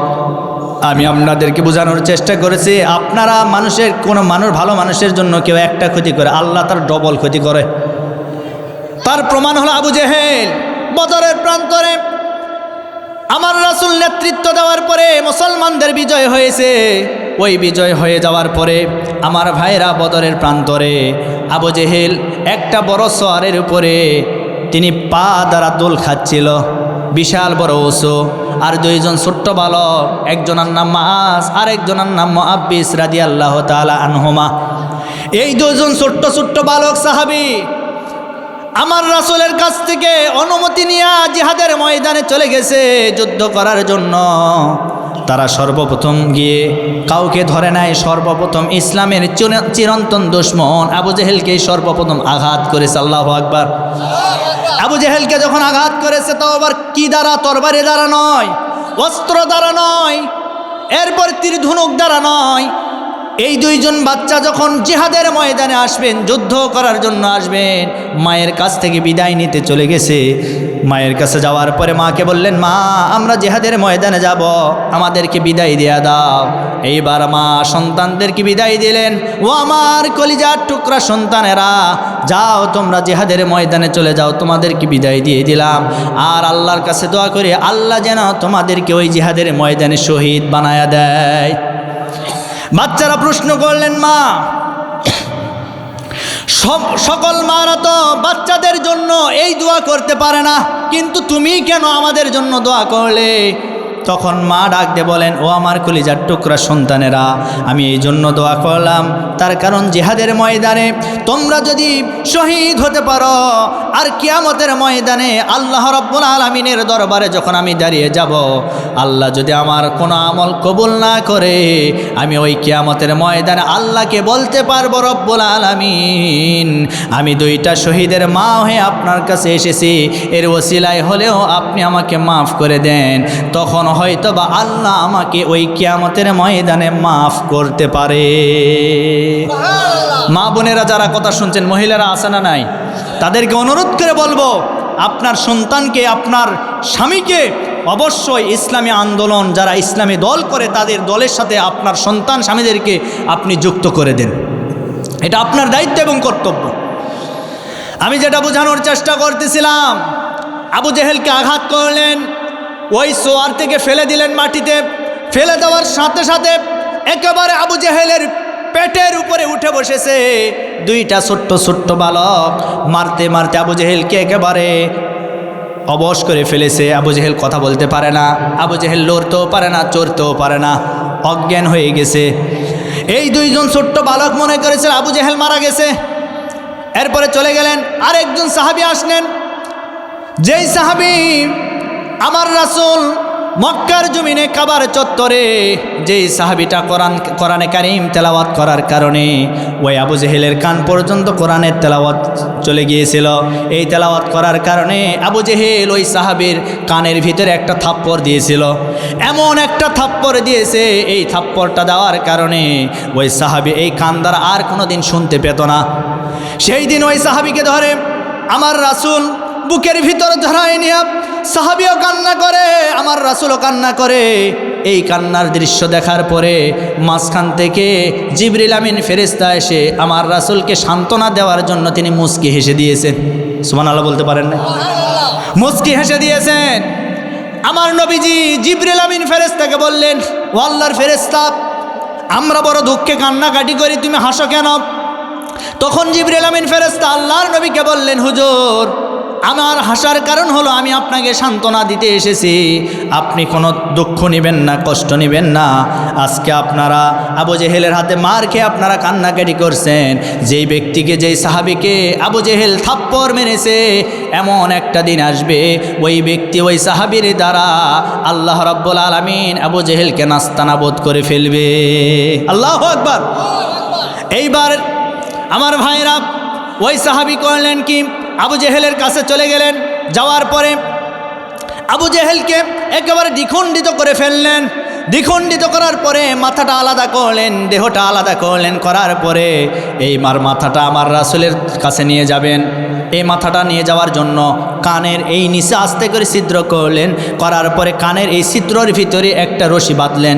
আমি আপনাদেরকে বোঝানোর চেষ্টা করেছি, আপনারা মানুষের কোনো ভালো মানুষের জন্য কেউ একটা ক্ষতি করে, আল্লাহ তার ডবল ক্ষতি করে। তার প্রমাণ হলো আবু জেহেল। বদরের প্রান্তরে আমার রাসূল নেতৃত্ব দেওয়ার পরে মুসলমানদের বিজয় হয়েছে। ওই বিজয় হয়ে যাওয়ার পরে আমার ভাইরা বদরের প্রান্তরে আবু জেহেল একটা বড় সোয়ারের উপরে তিনি পা দ্বারা দোল খাচ্ছিল, বিশাল বড় ওসো। আর দুইজন ছোট্ট বালক, একজনের নাম মাআজ আর একজনের নাম মুআব্বিস রাদিয়াল্লাহু তাআলা আনহুমা। এই দুজন ছোট্ট ছোট্ট বালক সাহাবী আমার রাসূলের কাছ থেকে অনুমতি নিয়ে জিহাদের ময়দানে চলে গেছে যুদ্ধ করার জন্য। তারা সর্বপ্রথম গিয়ে কাউকে ধরে নাই, সর্বপ্রথম ইসলামের চিরন্তন দুশমন আবু জেহেলকে সর্বপ্রথম আঘাত করেছে। আল্লাহু আকবার। আবু জেহেলকে যখন আঘাত করেছে তাও আবার কি দ্বারা? তরবারি দ্বারা নয়, অস্ত্র দ্বারা নয়, এরপর তীর ধনুক দ্বারা নয়। এই দুইজন বাচ্চা যখন জিহাদের ময়দানে আসবেন, যুদ্ধ করার জন্য আসবেন, মায়ের কাছ থেকে বিদায় নিতে চলে গেছে। মায়ের কাছে যাওয়ার পরে মাকে বললেন, মা আমরা জিহাদের ময়দানে যাব, আমাদেরকে বিদায় দিয়ে দাও। এইবার মা সন্তানদেরকে বিদায় দিলেন, ও আমার কলিজার টুকরা সন্তানেরা, যাও তোমরা জিহাদের ময়দানে চলে যাও, তোমাদেরকে বিদায় দিয়ে দিলাম। আর আল্লাহর কাছে দোয়া করি আল্লাহ যেন তোমাদেরকে ওই জিহাদের ময়দানে শহীদ বানায়া দেয়। বাচ্চারা প্রশ্ন করলেন, মা সকল মারা তো বাচ্চাদের জন্য এই দোয়া করতে পারে না, কিন্তু তুমি কেন আমাদের জন্য দোয়া করলে? তখন মা ডাক দিয়ে বলেন, ও আমার কলিজার টুকরা সন্তানেরা, আমি এই জন্য দোয়া করলাম, তার কারণ জিহাদের ময়দানে তোমরা যদি শহীদ হতে পারো, আর কিয়ামতের ময়দানে আল্লাহ রাব্বুল আলামিনের দরবারে যখন আমি দাঁড়িয়ে যাব, আল্লাহ যদি আমার কোনো আমল কবুল না করে, আমি ওই কিয়ামতের ময়দানে আল্লাহকে বলতে পারবো, রব্বুল আলামিন আমি দুইটা শহীদের মা হয়ে আপনার কাছে এসেছি, এর ওসিলায় হলেও আপনি আমাকে মাফ করে দেন। তখন হয়তো বা আল্লাহ আমাকে ওই কিয়ামতের ময়দানে মাফ করতে পারে। মা বোনেরা যারা কথা শুনছেন, মহিলারা আছে না নাই, তাদেরকে অনুরোধ করে বলবো, আপনার সন্তানকে, আপনার স্বামীকে অবশ্যই ইসলামী আন্দোলন, যারা ইসলামী দল করে তাদের দলের সাথে আপনার সন্তান স্বামীদেরকে আপনি যুক্ত করে দেন। এটা আপনার দায়িত্ব এবং কর্তব্য। আমি যেটা বোঝানোর চেষ্টা করতেছিলাম, আবু জেহেলকে আঘাত করলেন, ওই সোয়ার থেকে ফেলে দিলেন মাটিতে। ফেলে দেওয়ার সাথে সাথে একেবারে আবু জেহেলের পেটের উপরে উঠে বসেছে দুইটা ছোট্ট ছোট্ট বালক। মারতে মারতে আবু জেহেলকে একেবারে অবশ করে ফেলেছে। আবু জেহেল কথা বলতে পারে না, আবু জেহেল লড়তেও পারে না, চড়তেও পারে না, অজ্ঞান হয়ে গেছে। এই দুইজন ছোট্ট বালক মনে করেছে আবু জেহেল মারা গেছে। এরপরে চলে গেলেন, আরেকজন সাহাবী আসলেন, যেই সাহাবী আমার রাসূল মক্কার জমিনে কাবার চত্বরে যেই সাহাবীটা কোরআনে কারীম তেলাওয়াত করার কারণে ওই আবু জেহেলের কান পর্যন্ত কোরআনের তেলাওয়াত চলে গিয়েছিল। এই তেলাওয়াত করার কারণে আবু জেহেল ওই সাহাবীর কানের ভিতরে একটা থাপ্পড় দিয়েছিল। এমন একটা থাপ্পড় দিয়েছে, এই থাপ্পড়টা দেওয়ার কারণে ওই সাহাবী এই কান দ্বারা আর কোনো দিন শুনতে পেত না। সেই দিন ওই সাহাবীকে ধরে আমার রাসূল বুকের ভিতর ধরায় নিয়ে সাহাবীও কান্না করে, আমার রাসূলও কান্না করে। এই কান্নার দৃশ্য দেখার পরে মাঝখান থেকে জিবরিল আমিন ফেরেশতা এসে আমার রাসূলকে সান্ত্বনা দেওয়ার জন্য তিনি মুচকি হেসে দিয়েছেন। সুবহানাল্লাহ বলতে পারেন না? মুচকি হেসে দিয়েছেন। আমার নবীজি জিবরিল আমিন ফেরেশতাকে বললেন, ও আল্লাহর ফেরেশতা, আমরা বড় দুঃখে কান্নাকাটি করি, তুমি হাসো কেন? তখন জিবরিল আমিন ফেরেশতা আল্লাহর নবীকে বললেন, হুজুর, আমার হাসার কারণ হলো আমি আপনাকে সান্ত্বনা দিতে এসেছি, আপনি কোনো দুঃখ নেবেন না, কষ্ট নেবেন না। আজকে আপনারা আবু জেহেলের হাতে মার খেয়ে আপনারা কান্নাকাটি করছেন। যেই ব্যক্তিকে, যেই সাহাবীকে আবু জেহেল থাপ্পড় মেরেছে, এমন একটা দিন আসবে ওই ব্যক্তি, ওই সাহাবীর দ্বারা আল্লাহ রাব্বুল আলামিন আবু জেহেলকে নাস্তানাবুদ করে ফেলবে। আল্লাহু আকবার। এইবার আমার ভাইরা ওই সাহাবী করলেন কি, আবু জেহেলের কাছে চলে গেলেন। যাওয়ার পরে আবু জেহেলকে একেবারে দ্বিখণ্ডিত করে ফেললেন। দ্বিখণ্ডিত করার পরে মাথাটা আলাদা করলেন, দেহটা আলাদা করলেন। করার পরে এই মাথাটা আমার রাসূলের কাছে নিয়ে যাবেন। এই মাথাটা নিয়ে যাওয়ার জন্য কানের এই নিচে আস্তে করে ছিদ্র করলেন। করার পরে কানের এই ছিদ্রের ভিতরে একটা রশি বাঁধলেন।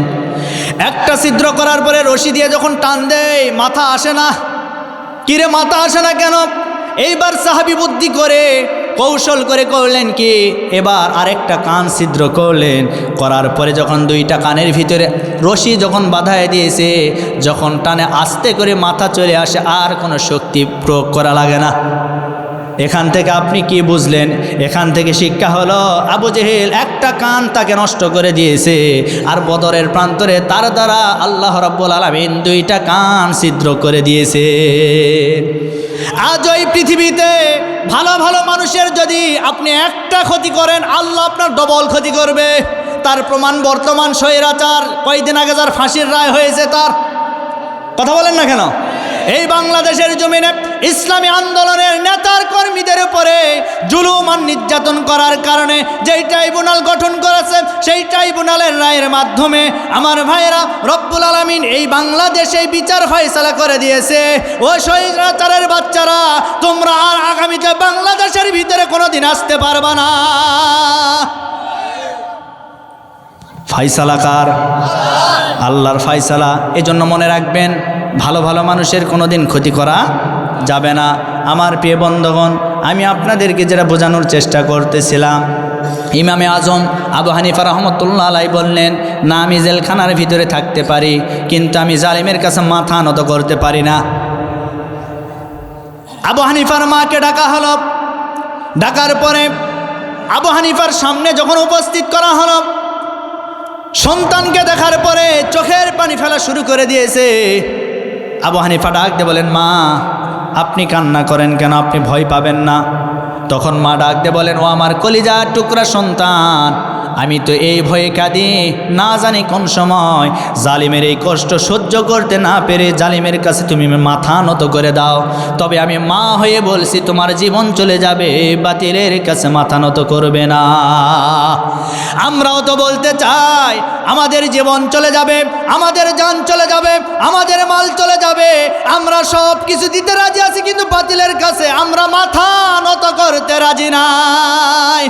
একটা ছিদ্র করার পরে রশি দিয়ে যখন টান দেয়, মাথা আসে না। কিরে মাথা আসে না কেন? এইবার সাহাবী বুদ্ধি করে কৌশল করে করলেন কি, এবার আরেকটা কান ছিদ্র করলেন, করার পরে যখন দুইটা কানের ভিতরে রশি যখন বাঁধায় দিয়েছে, যখন টানে আস্তে করে মাথা চলে আসে, আর কোনো শক্তি প্রয়োগ করা লাগে না। এখান থেকে আপনি কি বুঝলেন? এখান থেকে শিক্ষা হলো আবু জেহেল একটা কান তাকে নষ্ট করে দিয়েছে, আর বদরের প্রান্তরে তার দ্বারা আল্লাহ রাব্বুল আলামিন দুইটা কান ছিদ্র করে দিয়েছে। আজ ওই পৃথিবীতে ভালো ভালো মানুষের যদি আপনি একটা ক্ষতি করেন, আল্লাহ আপনার ডবল ক্ষতি করবে। তার প্রমাণ বর্তমান স্বৈরাচার, কয়েকদিন আগে যার ফাঁসির রায় হয়েছে, তার কথা বলেন না কেন? এই বাংলাদেশের জমিনে ইসলামী আন্দোলনের নেতার কর্মীদের উপরে জুলুম আর নির্যাতন করার কারণে যেই ট্রাইব্যুনাল গঠন করেছে, সেই ট্রাইব্যুনালের রায়ের মাধ্যমে আমার ভাইয়েরা রব্বুল আলামিন এই বাংলাদেশে বিচার ফয়সালা করে দিয়েছে। ও স্বৈরাচারের বাচ্চারা, তোমরা আর আগামীতে বাংলাদেশের ভিতরে কোনোদিন আসতে পারবা না। ফায়সালা কার? আল্লাহর ফায়সালা। এজন্য মনে রাখবেন, ভালো ভালো মানুষের কোনো দিন ক্ষতি করা যাবে না। আমার প্রিয় বন্ধুগণ, আমি আপনাদেরকে যেটা বোঝানোর চেষ্টা করতেছিলাম, ইমামে আজম আবু হানিফা রহমতুল্লাহ আলাইহি বললেন, না আমি জেলখানার ভিতরে থাকতে পারি, কিন্তু আমি জালিমের কাছে মাথা নত করতে পারি না। আবু হানিফার মাকে ডাকা হলো। ডাকার পরে আবু হানিফার সামনে যখন উপস্থিত করা হলো, সন্তানকে দেখার পরে চোখের পানি ফেলা শুরু করে দিয়েছে। আবু হানিফা ডাক দিয়ে বলেন, মা আপনি কান্না করেন কেন? আপনি ভয় পাবেন না। তখন মা ডাক দিয়ে বলেন, ও আমার কলিজার টুকরা সন্তান, আমি তো এই ভয়ে কাঁদি, না জানি কোন সময় জালিমের এই কষ্ট সহ্য করতে না পেরে জালিমের কাছে তুমি মাথা নত করে দাও। তবে আমি মা হয়ে বলছি, তোমার জীবন চলে যাবে, বাতিলের কাছে মাথা নত করবে না। আমরাও তো বলতে চাই, আমাদের জীবন চলে যাবে, আমাদের জান চলে যাবে, আমাদের মাল চলে যাবে, আমরা সব কিছু দিতে রাজি আছি, কিন্তু বাতিলের কাছে আমরা মাথা নত করতে রাজি নাই।